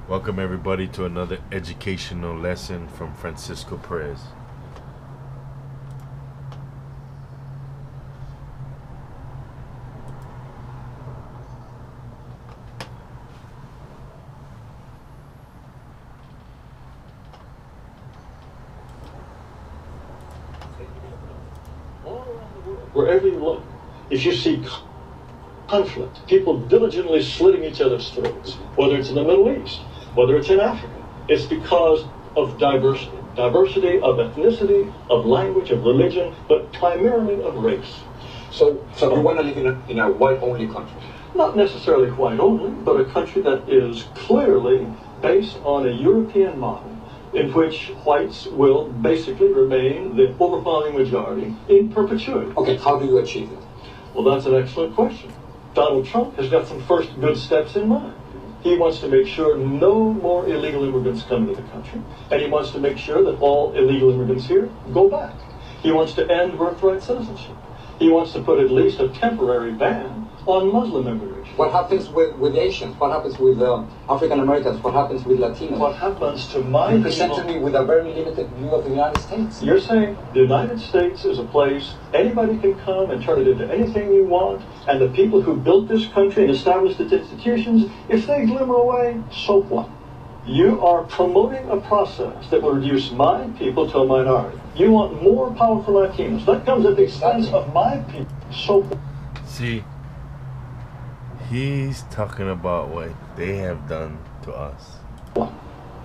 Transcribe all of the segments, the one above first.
Welcome everybody to another educational lesson from Francisco Perez. Wherever you look, if you see conflict, people diligently slitting each other's throats, whether it's in the Middle East, whether it's in Africa, it's because of diversity. Diversity of ethnicity, of language, of religion, but primarily of race. So you want to live in a white-only country? Not necessarily white only, but a country that is clearly based on a European model in which whites will basically remain the overwhelming majority in perpetuity. Okay, how do you achieve it? Well, that's an excellent question. Donald Trump has got some first good steps in mind. He wants to make sure no more illegal immigrants come into the country, and he wants to make sure that all illegal immigrants here go back. He wants to end birthright citizenship. He wants to put at least a temporary ban on Muslim immigration. What happens with Asians? What happens with African Americans? What happens with Latinos? What happens to my You presented people? me with a very limited view of the United States. You're saying the United States is a place anybody can come and turn it into anything you want, and the people who built this country and established its institutions, if they glimmer away, so what? You are promoting a process that will reduce my people to a minority. You want more powerful Latinos. That comes at the expense of my people. So what? See, he's talking about what they have done to us.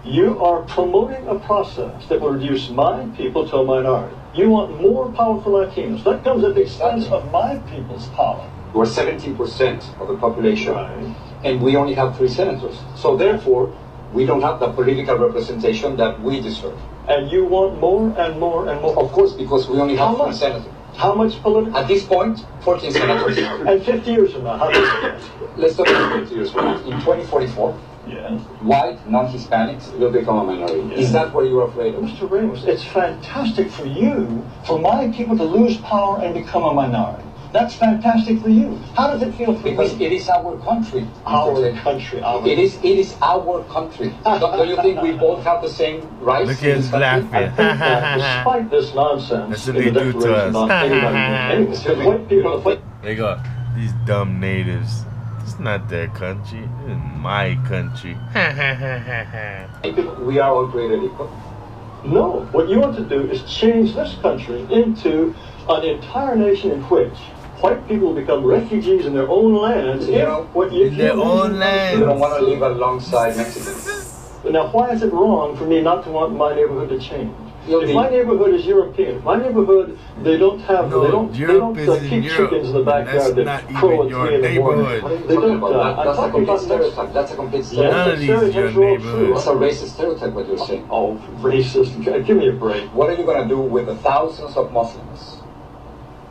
You are promoting a process that will reduce my people to a minority. You want more powerful Latinos. That comes at the expense of my people's power. We're 17% of the population, Right. and we only have 3 senators. So therefore, we don't have the political representation that we deserve. And you want more and more and more. Of course, because we only How have 3 much? senators. How much political? At this point, 14 senators. And 50 years from now, how much? Let's talk about 50 years from now. In 2044, Yes. white, non-Hispanics will become a minority. Yeah. Is that what you're afraid of? Mr. Ramos, it's fantastic for you, for my people to lose power and become a minority. That's fantastic for you. How does it feel for Because me? it is our country. Our Mr. Chen. country, It is our country. Don't you think we both have the same rights? Look in at this his country? I laughing. think that despite this nonsense That's what in the they do to Declaration us. about anybody being anything, because white people, They go, these dumb natives. It's not their country. It's my country. We are all created equal. no, what you want to do is change this country into an entire nation in which white people will become refugees in their own lands. You know, in their own land. You don't want to live alongside Mexicans. Now, why is it wrong for me not to want my neighborhood to change? You'll If be- my neighborhood is European, if my neighborhood, they don't have, No, they don't Europe is in keep Europe. chickens in the backyard That's that not crow even at your 3 in the morning. neighborhood. They don't, I'm That's a talking complete about stereotype. That's a complete Yeah, stereotype. None of these are your stereotypes are all neighborhoods. true. That's a racist stereotype what you're saying. Oh, racist. Give me a break. What are you going to do with the thousands of Muslims,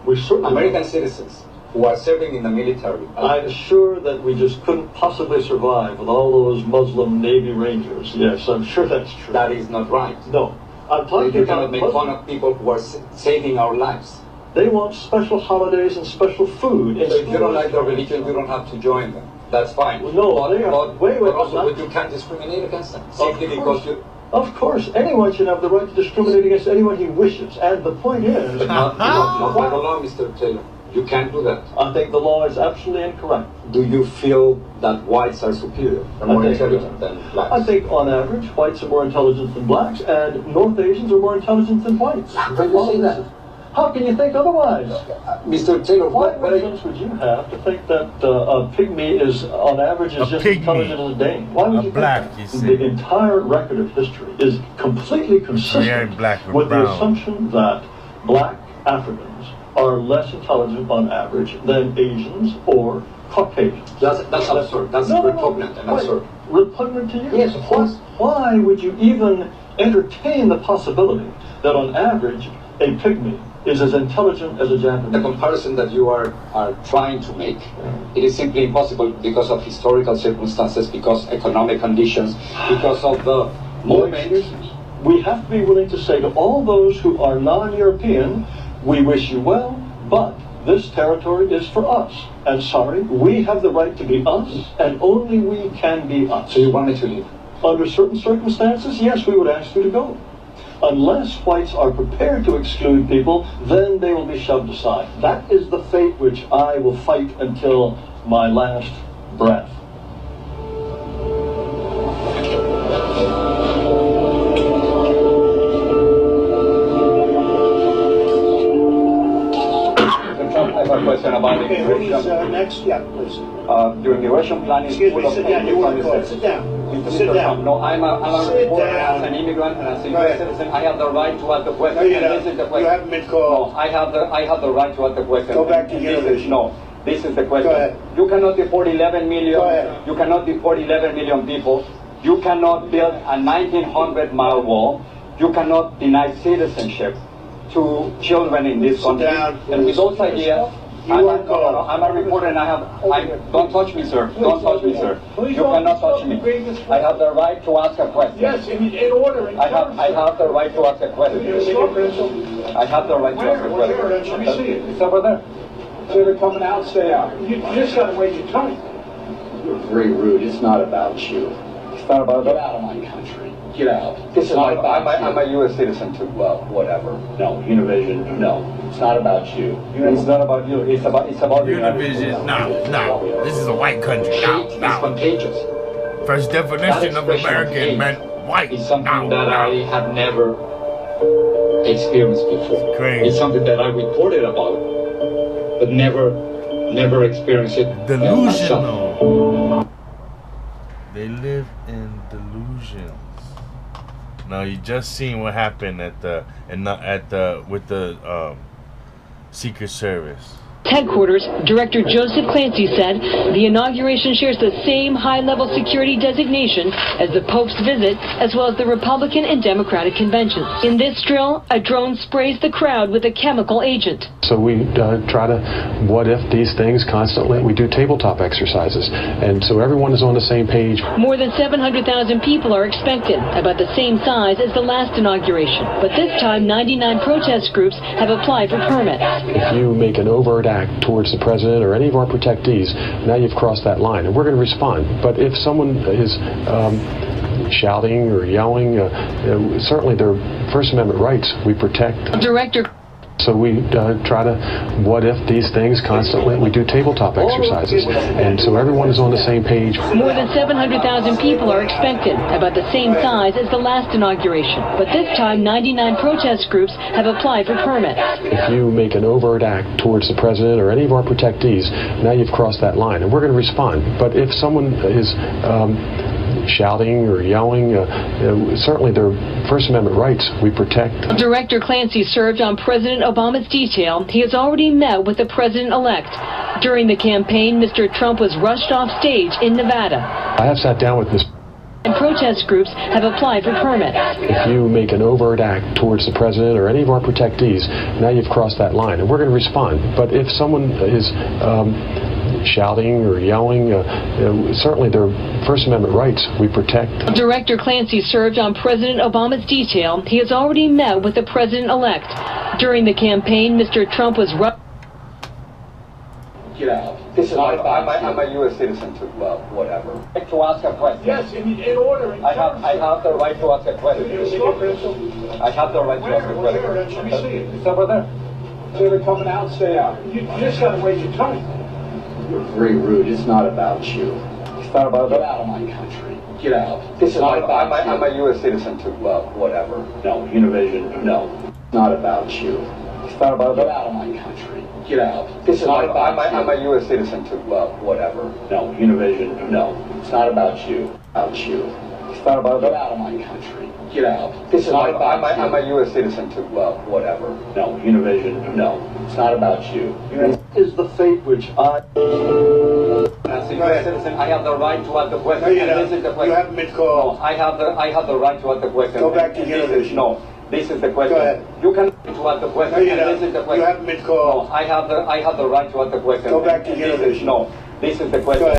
We certainly American citizens, who are serving in the military? I'm sure that we just couldn't possibly survive with all those Muslim Navy Rangers. Yes, I'm sure that's true. That is not right. No, I'm talking You about cannot make fun Muslim. of people who are saving our lives. They want special holidays and special food. So if you don't like their religion, you don't have to join them. That's fine. Well, no, they are- wait, but also, not- but you can't discriminate against them simply because you. Of course, anyone should have the right to discriminate against anyone he wishes. And the point is, But not by the law, Mr. Taylor. You can't do that. I think the law is absolutely incorrect. Do you feel that whites are superior and more I think- intelligent than blacks? I think on average, whites are more intelligent than blacks, and North Asians are more intelligent than whites. How can you say that? How can you think otherwise? Mr. Taylor, What what are you? reasons would you have to think that a pygmy is, on average, is A just pygmy. intelligent as a Dane? Why would A you black, think you that? see. The entire record of history is completely consistent ain't black or with the brown. assumption that black Africans are less intelligent on average than Asians or Caucasians. That's absurd. That's repugnant and wait, absurd. Repugnant to you? Yes, of course. Why would you even entertain the possibility that on average a pygmy is as intelligent as a The Japanese? comparison that you are trying to make, it is simply impossible because of historical circumstances, because economic conditions, because of the moment. We have to be willing to say to all those who are non-European, we wish you well, but this territory is for us. And sorry, we have the right to be us, and only we can be us. So you want me to leave? Under certain circumstances, yes, we would ask you to go. Unless whites are prepared to exclude people, then they will be shoved aside. That is the fate which I will fight until my last breath. I have a question about the immigration. Next, yeah, please. The immigration plan is Excuse full me, of sit down. You want to go? Sit down. Sit down. No, I'm a Sit reporter down. as an immigrant and as a Go ahead. US citizen. I have the right to ask the question. No, you and don't. This is the You question. haven't been called. No, I have the right to ask the question. Go back to And Univision. No, this is the question. Go ahead. You cannot deport 11 million. Go ahead. You cannot deport 11 million people. You cannot build a 1,900-mile wall. You cannot deny citizenship to children in this Sit country. down, And with please. those ideas, You are called. I'm a reporter and don't touch me, sir. Don't touch me, sir. You cannot touch me. I have the right to ask a question. Yes, in order. I have the right to ask a question. I have the right to ask a question. Let me see it. It's over there. So they're coming out, stay out. You just got to wait your time. You're very rude. It's not about you. It's not about Get that. out of my country. Get out. This is not I'm about a you. U.S. citizen too. Well, whatever. No, Univision, No, it's not about you. It's not about you. It's about the United States. Univision. No. This is a white country. Hate is No. contagious. First definition of That expression of American hate meant white. It's something No. that I have never experienced before. Crazy. It's something that I reported about, but never experienced it myself. Delusional. They live in delusions. Now you just seen what happened with the Secret Service. Headquarters, Director Joseph Clancy said the inauguration shares the same high-level security designation as the Pope's visit, as well as the Republican and Democratic conventions. In this drill, a drone sprays the crowd with a chemical agent. So we try to what if these things constantly. We do tabletop exercises, and so everyone is on the same page. More than 700,000 people are expected, about the same size as the last inauguration. But this time, 99 protest groups have applied for permits. If you make an overt act towards the president or any of our protectees, now you've crossed that line, and we're going to respond. But if someone is shouting or yelling, certainly their First Amendment rights we protect. Director So we try to what if these things constantly. We do tabletop exercises, and so everyone is on the same page. More than 700,000 people are expected, about the same size as the last inauguration. But this time, 99 protest groups have applied for permits. If you make an overt act towards the president or any of our protectees, now you've crossed that line, and we're going to respond. But if someone is shouting or yelling, certainly their First Amendment rights we protect. Director Clancy served on President Obama's detail. He has already met with the president-elect. During the campaign, Mr. Trump was rushed off stage in Nevada. I have sat down with Ms. And protest groups have applied for permits. If you make an overt act towards the president or any of our protectees, now you've crossed that line, and we're going to respond. But if someone is shouting or yelling, certainly their First Amendment rights we protect. Director Clancy served on President Obama's detail. He has already met with the president-elect. During the campaign, Mr. Trump was rushed. Get out. This is not about I'm you. a U.S. citizen too. Well, whatever. I'd like to ask a question. Yes, in order. I have the right to ask a question. I have the right to ask a question. Let me see it. It's over there. So they're coming out, stay out. You just got to wait your time. You're very rude. It's not about you. It's not about Get that. out of my country. Get out. This is not about you. I'm a U.S. citizen too. Well, whatever. no, Univision, No, it's not about you. It's not about Get that. out of my country. Get out. This is not about I'm you. a U.S. citizen too. Well, whatever. no, Univision, No, it's not about you. About you. It's not about Get that. out of my country. Get out. This is not about I'm you. a U.S. citizen too. Well, whatever. no, Univision, No, it's not about you. is the fate which I... As a Go ahead. U.S. citizen, I have the right to ask the question. No, you and don't. This is the You question. haven't been No, called. I have the right to ask the question. Go back to And this is- Univision. No, this is the question. Go ahead. You can to ask the question. No, you and don't. This is the You question. haven't been No, called. I have the right to ask the question. Go back to And this is- Univision. No, this is the question. Go ahead.